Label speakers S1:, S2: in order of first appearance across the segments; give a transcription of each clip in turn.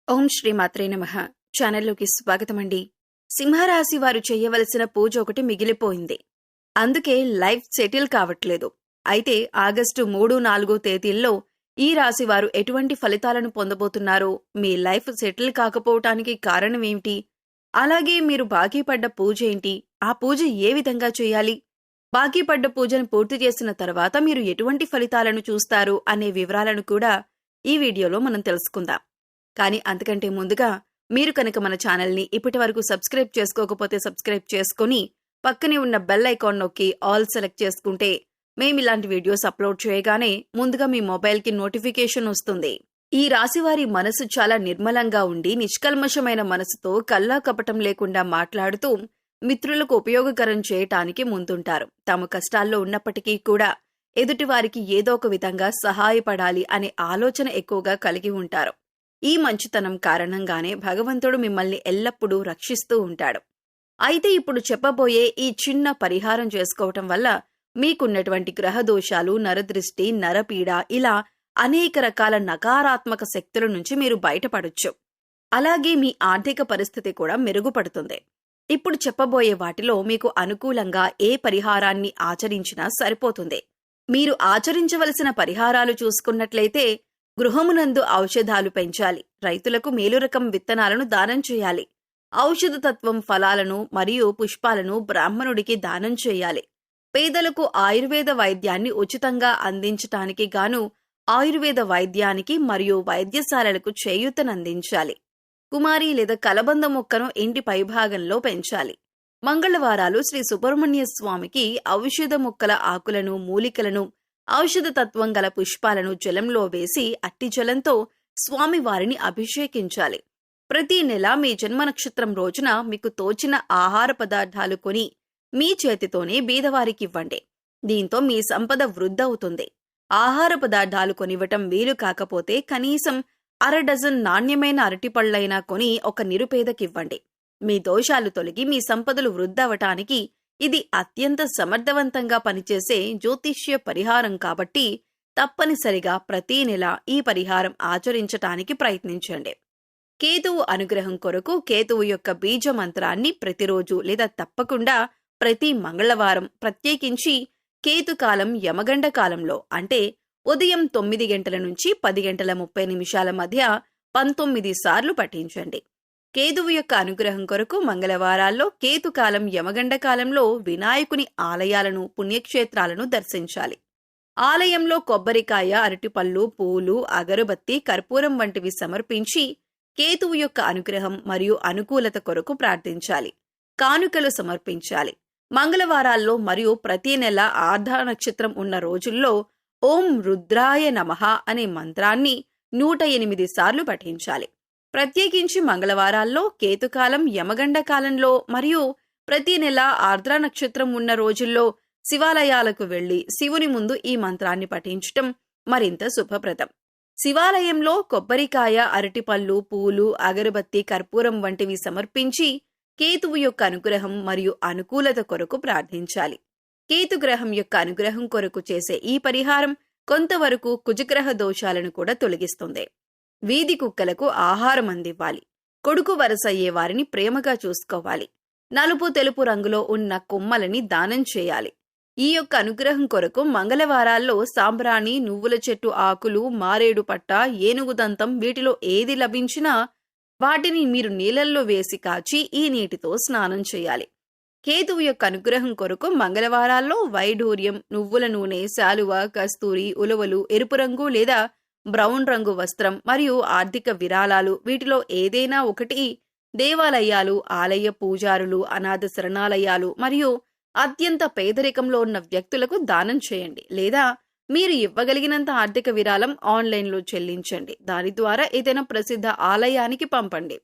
S1: ఓం శ్రీ మాత్రే నమః. ఛానల్లోకి స్వాగతమండి. సింహరాశి వారు చేయవలసిన పూజ ఒకటి మిగిలిపోయింది. అందుకే లైఫ్ సెటిల్ కావట్లేదు. అయితే ఆగస్టు 3-4 తేదీల్లో ఈ రాశి వారు ఎటువంటి ఫలితాలను పొందబోతున్నారు, మీ లైఫ్ సెటిల్ కాకపోవటానికి కారణమేమిటి, అలాగే మీరు బాకీ పడ్డ పూజ ఏంటి, ఆ పూజ ఏ విధంగా చేయాలి, బాకీ పడ్డ పూజను పూర్తి చేసిన తర్వాత మీరు ఎటువంటి ఫలితాలను చూస్తారు అనే వివరాలను కూడా ఈ వీడియోలో మనం తెలుసుకుందాం. కానీ అంతకంటే ముందుగా మీరు కనుక మన ఛానల్ని ఇప్పటి వరకు సబ్స్క్రైబ్ చేసుకోకపోతే సబ్స్క్రైబ్ చేసుకుని పక్కనే ఉన్న బెల్ ఐకాన్ నొక్కి ఆల్ సెలెక్ట్ చేసుకుంటే మేము ఇలాంటి వీడియోస్ అప్లోడ్ చేయగానే ముందుగా మీ మొబైల్కి నోటిఫికేషన్ వస్తుంది. ఈ రాశివారి మనసు చాలా నిర్మలంగా ఉండి నిష్కల్మషమైన మనసుతో కల్లా కపటం లేకుండా మాట్లాడుతూ మిత్రులకు ఉపయోగకరం చేయటానికి ముందుంటారు. తాము కష్టాల్లో ఉన్నప్పటికీ కూడా ఎదుటివారికి ఏదో ఒక విధంగా సహాయపడాలి అనే ఆలోచన ఎక్కువగా కలిగి ఉంటారు. ఈ మంచితనం కారణంగానే భగవంతుడు మిమ్మల్ని ఎల్లప్పుడూ రక్షిస్తూ ఉంటాడు. అయితే ఇప్పుడు చెప్పబోయే ఈ చిన్న పరిహారం చేసుకోవటం వల్ల మీకున్నటువంటి గ్రహదోషాలు, నరదృష్టి, నరపీడ ఇలా అనేక రకాల నకారాత్మక శక్తుల నుంచి మీరు బయటపడొచ్చు. అలాగే మీ ఆర్థిక పరిస్థితి కూడా మెరుగుపడుతుంది. ఇప్పుడు చెప్పబోయే వాటిలో మీకు అనుకూలంగా ఏ పరిహారాన్ని ఆచరించినా సరిపోతుంది. మీరు ఆచరించవలసిన పరిహారాలు చూసుకున్నట్లయితే గృహమునందు ఔషధాలు పెంచాలి, రైతులకు మేలు రకం విత్తనాలను దానం చేయాలి, ఔషధ తత్వం ఫలాలను మరియు పుష్పాలను బ్రాహ్మణుడికి దానం చేయాలి, పేదలకు ఆయుర్వేద వైద్యాన్ని ఉచితంగా అందించటానికి గాను ఆయుర్వేద వైద్యానికి మరియు వైద్యశాలలకు చేయూతనందించాలి, కుమారి లేదా కలబంద మొక్కను ఇంటి పైభాగంలో పెంచాలి. మంగళవారాలు శ్రీ సుబ్రహ్మణ్య స్వామికి ఔషధ మొక్కల ఆకులను, మూలికలను, ఔషధ తత్వం గల పుష్పాలను జలంలో వేసి అట్టి జలంతో స్వామివారిని అభిషేకించాలి. ప్రతి నెల మీ జన్మ నక్షత్రం రోజున మీకు తోచిన ఆహార పదార్థాలు కొని మీ చేతితోనే బీదవారికివ్వండి. దీంతో మీ సంపద వృద్ధవుతుంది. ఆహార పదార్థాలు కొనివ్వటం వీలు కాకపోతే కనీసం 1/2 డజన్ నాణ్యమైన అరటిపళ్లైనా కొని ఒక నిరుపేదకివ్వండి. మీ దోషాలు తొలగి మీ సంపదలు వృద్ధవటానికి ఇది అత్యంత సమర్థవంతంగా పనిచేసే జ్యోతిష్య పరిహారం కాబట్టి తప్పనిసరిగా ప్రతీ నెల ఈ పరిహారం ఆచరించటానికి ప్రయత్నించండి. కేతువు అనుగ్రహం కొరకు కేతువు యొక్క బీజ మంత్రాన్ని ప్రతిరోజు లేదా తప్పకుండా ప్రతి మంగళవారం, ప్రత్యేకించి కేతుకాలం యమగండ కాలంలో అంటే ఉదయం 9 గంటల నుంచి 10:30 మధ్య 19 సార్లు పఠించండి. కేతువు యొక్క అనుగ్రహం కొరకు మంగళవారాల్లో కేతుకాలం యమగండ కాలంలో వినాయకుని ఆలయాలను, పుణ్యక్షేత్రాలను దర్శించాలి. ఆలయంలో కొబ్బరికాయ, అరటిపళ్ళు, పూలు, అగరబత్తి, కర్పూరం వంటివి సమర్పించి కేతువు యొక్క అనుగ్రహం మరియు అనుకూలత కొరకు ప్రార్థించాలి. కానుకలు సమర్పించాలి. మంగళవారాల్లో మరియు ప్రతి నెల ఆర్ధ నక్షత్రం ఉన్న రోజుల్లో ఓం రుద్రాయ నమః అనే మంత్రాన్ని 108 సార్లు పఠించాలి. ప్రత్యేకించి మంగళవారాల్లో, కేతుకాలం యమగండ కాలంలో మరియు ప్రతి నెల ఆర్ద్ర నక్షత్రం ఉన్న రోజుల్లో శివాలయాలకు వెళ్లి శివుని ముందు ఈ మంత్రాన్ని పఠించటం మరింత శుభప్రదం. శివాలయంలో కొబ్బరికాయ, అరటిపళ్ళు, పూలు, అగరబత్తి, కర్పూరం వంటివి సమర్పించి కేతువు యొక్క అనుగ్రహం మరియు అనుకూలత కొరకు ప్రార్థించాలి. కేతుగ్రహం యొక్క అనుగ్రహం కొరకు చేసే ఈ పరిహారం కొంతవరకు కుజగ్రహ దోషాలను కూడా తొలగిస్తుంది. వీధి కుక్కలకు ఆహారం అందివ్వాలి. కొడుకు వరసయ్యే వారిని ప్రేమగా చూసుకోవాలి. నలుపు, తెలుపు రంగులో ఉన్న కొమ్మలని దానం చేయాలి. ఈ యొక్క అనుగ్రహం కొరకు మంగళవారాల్లో సాంబ్రాణి, నువ్వుల చెట్టు ఆకులు, మారేడు పట్ట, ఏనుగు దంతం వీటిలో ఏది లభించినా వాటిని మీరు నీళ్ళల్లో వేసి కాచి ఈ నీటితో స్నానం చేయాలి. కేతువు యొక్క అనుగ్రహం కొరకు మంగళవారాల్లో వైఢూర్యం, నువ్వుల నూనె, శాలువ, కస్తూరి, ఉలవలు, ఎరుపు రంగు లేదా బ్రౌన్ రంగు వస్త్రం మరియు ఆర్థిక విరాళాలు వీటిలో ఏదైనా ఒకటి దేవాలయాలు, ఆలయ పూజారులు, అనాథ శరణాలయాలు మరియు అత్యంత పేదరికంలో ఉన్న వ్యక్తులకు దానం చేయండి. లేదా మీరు ఇవ్వగలిగినంత ఆర్థిక విరాళం ఆన్లైన్లో చెల్లించండి. దాని ద్వారా ఏదైనా ప్రసిద్ధ ఆలయానికి పంపండి.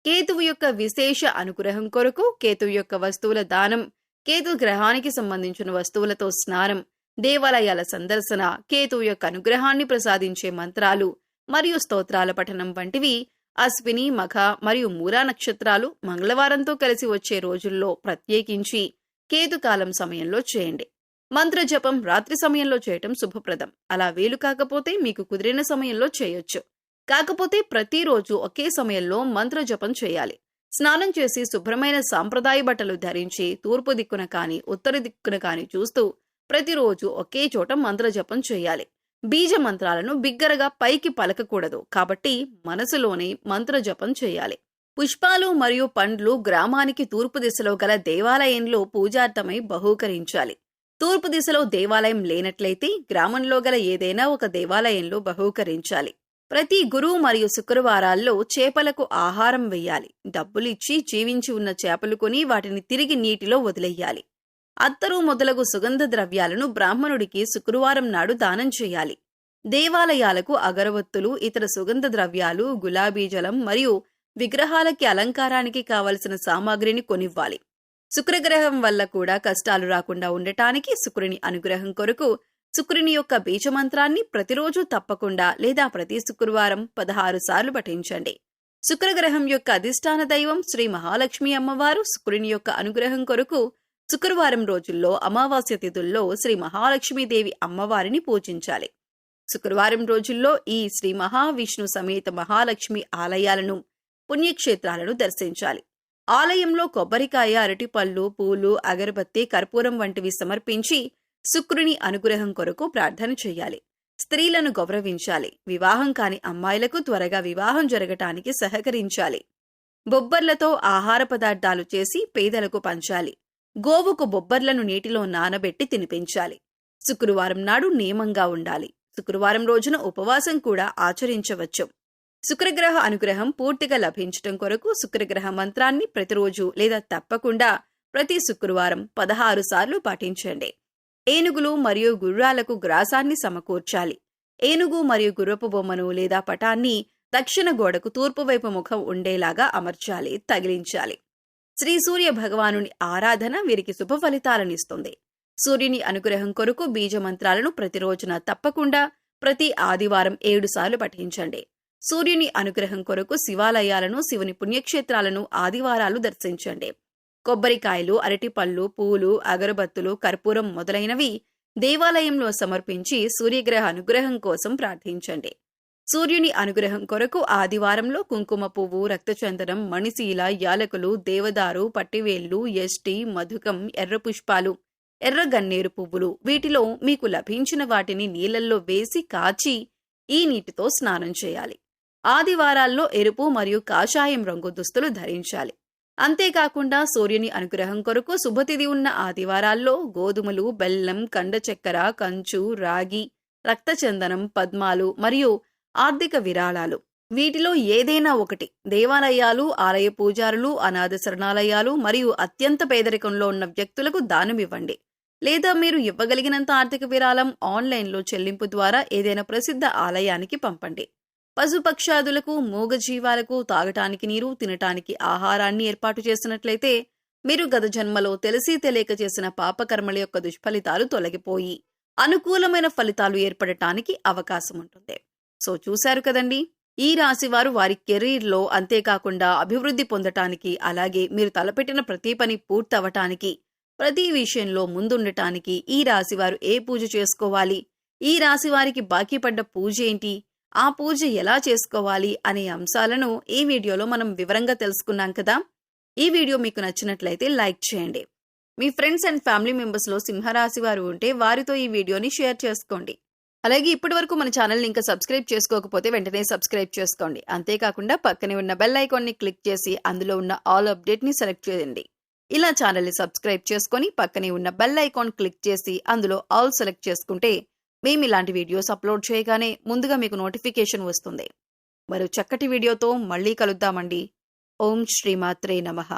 S1: కేతువు యొక్క విశేష అనుగ్రహం కొరకు కేతువు యొక్క వస్తువుల దానం, కేతు గ్రహానికి సంబంధించిన వస్తువులతో స్నానం, దేవాలయాల సందర్శన, కేతువు యొక్క అనుగ్రహాన్ని ప్రసాదించే మంత్రాలు మరియు స్తోత్రాల పఠనం వంటివి అశ్విని, మఖ మరియు మూలా నక్షత్రాలు మంగళవారంతో కలిసి వచ్చే రోజుల్లో ప్రత్యేకించి కేతుకాలం సమయంలో చేయండి. మంత్రజపం రాత్రి సమయంలో చేయటం శుభప్రదం. అలా వీలు కాకపోతే మీకు కుదిరిన సమయంలో చేయొచ్చు. కాకపోతే ప్రతిరోజు ఒకే సమయంలో మంత్ర జపం చేయాలి. స్నానం చేసి శుభ్రమైన సాంప్రదాయ బట్టలు ధరించి తూర్పు దిక్కున కాని ఉత్తర దిక్కున కాని చూస్తూ ప్రతిరోజు ఒకే చోట మంత్ర జపం చేయాలి. బీజ మంత్రాలను బిగ్గరగా పైకి పలకకూడదు కాబట్టి మనసులోనే మంత్ర జపం చేయాలి. పుష్పాలు మరియు పండ్లు గ్రామానికి తూర్పు దిశలో గల దేవాలయంలో పూజార్థమై బహూకరించాలి. తూర్పు దిశలో దేవాలయం లేనట్లయితే గ్రామంలో గల ఏదైనా ఒక దేవాలయంలో బహూకరించాలి. ప్రతి గురు మరియు శుక్రవారాల్లో చేపలకు ఆహారం వెయ్యాలి. డబ్బులిచ్చి జీవించి ఉన్న చేపలు కొని వాటిని తిరిగి నీటిలో వదిలేయాలి. అత్తరు మొదలగు సుగంధ ద్రవ్యాలను బ్రాహ్మణుడికి శుక్రవారం నాడు దానం చేయాలి. దేవాలయాలకు అగరవత్తులు, ఇతర సుగంధ ద్రవ్యాలు, గులాబీ జలం మరియు విగ్రహాలకి అలంకారానికి కావలసిన సామాగ్రిని కొనివ్వాలి. శుక్రగ్రహం వల్ల కూడా కష్టాలు రాకుండా ఉండటానికి శుక్రుని అనుగ్రహం కొరకు శుక్రుని యొక్క బీజమంత్రాన్ని ప్రతిరోజు తప్పకుండా లేదా ప్రతి శుక్రవారం 16 సార్లు పఠించండి. శుక్రగ్రహం యొక్క అధిష్టాన దైవం శ్రీ మహాలక్ష్మి అమ్మవారు. శుక్రుని యొక్క అనుగ్రహం కొరకు శుక్రవారం రోజుల్లో అమావాస్య తిథుల్లో శ్రీ మహాలక్ష్మీదేవి అమ్మవారిని పూజించాలి. శుక్రవారం రోజుల్లో ఈ శ్రీ మహావిష్ణు సమేత మహాలక్ష్మి ఆలయాలను, పుణ్యక్షేత్రాలను దర్శించాలి. ఆలయంలో కొబ్బరికాయ, అరటిపళ్ళు, పూలు, అగరబత్తి, కర్పూరం వంటివి సమర్పించి శుక్రుని అనుగ్రహం కొరకు ప్రార్థన చేయాలి. స్త్రీలను గౌరవించాలి. వివాహం కాని అమ్మాయిలకు త్వరగా వివాహం జరగటానికి సహకరించాలి. బొబ్బర్లతో ఆహార పదార్థాలు చేసి పేదలకు పంచాలి. గోవుకు బొబ్బర్లను నీటిలో నానబెట్టి తినిపించాలి. శుక్రవారం నాడు నియమంగా ఉండాలి. శుక్రవారం రోజున ఉపవాసం కూడా ఆచరించవచ్చు. శుక్రగ్రహ అనుగ్రహం పూర్తిగా లభించటం కొరకు శుక్రగ్రహ మంత్రాన్ని ప్రతిరోజు లేదా తప్పకుండా ప్రతి శుక్రవారం 16 సార్లు పాటించండి. ఏనుగులు మరియు గుర్రాలకు గ్రాసాన్ని సమకూర్చాలి. ఏనుగు మరియు గుర్రపు బొమ్మను లేదా పటాన్ని దక్షిణ గోడకు తూర్పు వైపు ముఖం ఉండేలాగా అమర్చాలి, తగిలించాలి. శ్రీ సూర్య భగవానుని ఆరాధన వీరికి శుభ ఫలితాలనిస్తుంది. సూర్యుని అనుగ్రహం కొరకు బీజ మంత్రాలను ప్రతిరోజున తప్పకుండా ప్రతి ఆదివారం 7 సార్లు పఠించండి. సూర్యుని అనుగ్రహం కొరకు శివాలయాలను, శివుని పుణ్యక్షేత్రాలను ఆదివారాలు దర్శించండి. కొబ్బరికాయలు, అరటిపళ్ళు, పూలు, అగరబత్తులు, కర్పూరం మొదలైనవి దేవాలయంలో సమర్పించి సూర్యగ్రహ అనుగ్రహం కోసం ప్రార్థించండి. సూర్యుని అనుగ్రహం కొరకు ఆదివారంలో కుంకుమ పువ్వు, రక్తచందనం, మణిశీల, యాలకులు, దేవదారు, పట్టివేళ్లు, యష్టి, మధుకం, ఎర్ర పుష్పాలు, ఎర్ర గన్నేరు పువ్వులు వీటిలో మీకు లభించిన వాటిని నీళ్లల్లో వేసి కాచి ఈ నీటితో స్నానం చేయాలి. ఆదివారాల్లో ఎరుపు మరియు కాషాయం రంగు దుస్తులు ధరించాలి. అంతేకాకుండా సూర్యుని అనుగ్రహం కొరకు శుభతిథి ఉన్న ఆదివారాల్లో గోధుమలు, బెల్లం, కండ చక్కెర, కంచు, రాగి, రక్తచందనం, పద్మాలు మరియు ఆర్థిక విరాళాలు వీటిలో ఏదైనా ఒకటి దేవాలయాలు, ఆలయ పూజారులు, అనాథ శరణాలయాలు మరియు అత్యంత పేదరికంలో ఉన్న వ్యక్తులకు దానమివ్వండి. లేదా మీరు ఇవ్వగలిగినంత ఆర్థిక విరాళం ఆన్లైన్లో చెల్లింపు ద్వారా ఏదైనా ప్రసిద్ధ ఆలయానికి పంపండి. పశుపక్షాదులకు, మూగజీవాలకు తాగటానికి నీరు, తినటానికి ఆహారాన్ని ఏర్పాటు చేసినట్లయితే మీరు గత జన్మలో తెలిసి తెలియక చేసిన పాపకర్మల యొక్క దుష్ఫలితాలు తొలగిపోయి అనుకూలమైన ఫలితాలు ఏర్పడటానికి అవకాశం ఉంటుంది. సో చూశారు కదండి, ఈ రాశివారు వారి కెరీర్లో అంతేకాకుండా అభివృద్ధి పొందటానికి, అలాగే మీరు తలపెట్టిన ప్రతి పని పూర్తవటానికి, ప్రతి విషయంలో ముందుండటానికి ఈ రాశివారు ఏ పూజ చేసుకోవాలి, ఈ రాశివారికి బాకీ పడ్డ పూజ ఏంటి, ఆ పూజ ఎలా చేసుకోవాలి అనే అంశాలను ఈ వీడియోలో మనం వివరంగా తెలుసుకున్నాం కదా. ఈ వీడియో మీకు నచ్చినట్లయితే లైక్ చేయండి. మీ ఫ్రెండ్స్ అండ్ ఫ్యామిలీ మెంబర్స్లో సింహరాశి వారు ఉంటే వారితో ఈ వీడియోని షేర్ చేసుకోండి. అలాగే ఇప్పటి వరకు మన ఛానల్ని ఇంకా సబ్స్క్రైబ్ చేసుకోకపోతే వెంటనే సబ్స్క్రైబ్ చేసుకోండి. అంతేకాకుండా పక్కనే ఉన్న బెల్ ఐకాన్ని క్లిక్ చేసి అందులో ఉన్న ఆల్ అప్డేట్ని సెలెక్ట్ చేయండి. ఇలా ఛానల్ని సబ్స్క్రైబ్ చేసుకొని పక్కనే ఉన్న బెల్ ఐకాన్ క్లిక్ చేసి అందులో ఆల్ సెలెక్ట్ చేసుకుంటే మేము ఇలాంటి వీడియోస్ అప్లోడ్ చేయగానే ముందుగా మీకు నోటిఫికేషన్ వస్తుంది. మరో చక్కటి వీడియోతో మళ్ళీ కలుద్దామండి. ఓం శ్రీమాత్రే నమః.